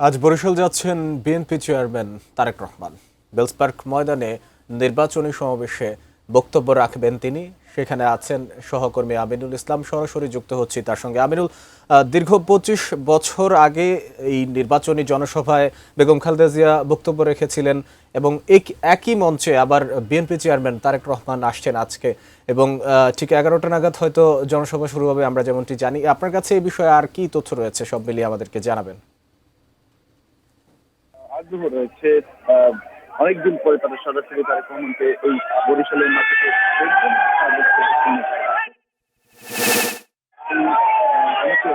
আজ বরিশাল যাচ্ছেন BNP chairman Tarique Rahman. বেলসপার্ক ময়দানে নির্বাচনী সমাবেশে বক্তব্য রাখবেন তিনি। সেখানে আছেন সহকর্মী আমিনুল ইসলাম, সরাসরি যুক্ত হচ্ছি তার সঙ্গে। আমিনুল, দীর্ঘ ২৫ বছর আগে এই নির্বাচনী জনসভায় বেগম খালেদা জিয়া বক্তব্য রেখেছিলেন এবং একই মঞ্চে আবার বিএনপি চেয়ারম্যান তারেক রহমান আসছেন আজকে এবং ঠিক ১১টা নাগাদ হয়তো জনসভা শুরু হবে, আমরা যেমনটি জানি। আপনার কাছে এই বিষয়ে আর কি তথ্য রয়েছে, সব মিলিয়ে আমাদেরকে জানাবেন। আগ্রহ রয়েছে। অনেকদিন পরে তাদের সরাসরি তারেক রহমানকে এই বরিশালের মাটিতে দেখবেন। অনেকে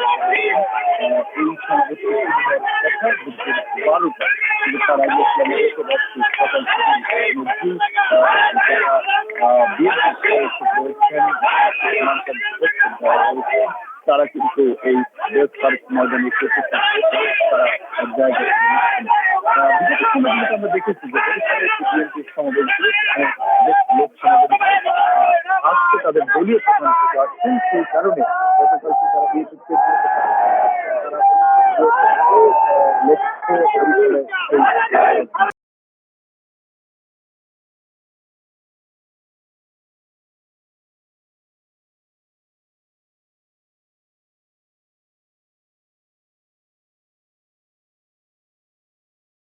রাত্রে এই সমাবেশ কথা বুঝছেন ১২টা, কিন্তু তার আগে সকাল মধ্যেই তারা কিন্তু এই বেলসপার্ক ময়দানে তারা জায়গায় বিগত সময় কিন্তু আমরা দেখেছি যে বিএনপির সমাবেশগুলো বেশ লোক সমাবেশ আসছে, তাদের দলীয় প্রধান থেকে আসছেন। সেই কারণে গতকালকে তারা বিএনপি তারা লক্ষ্য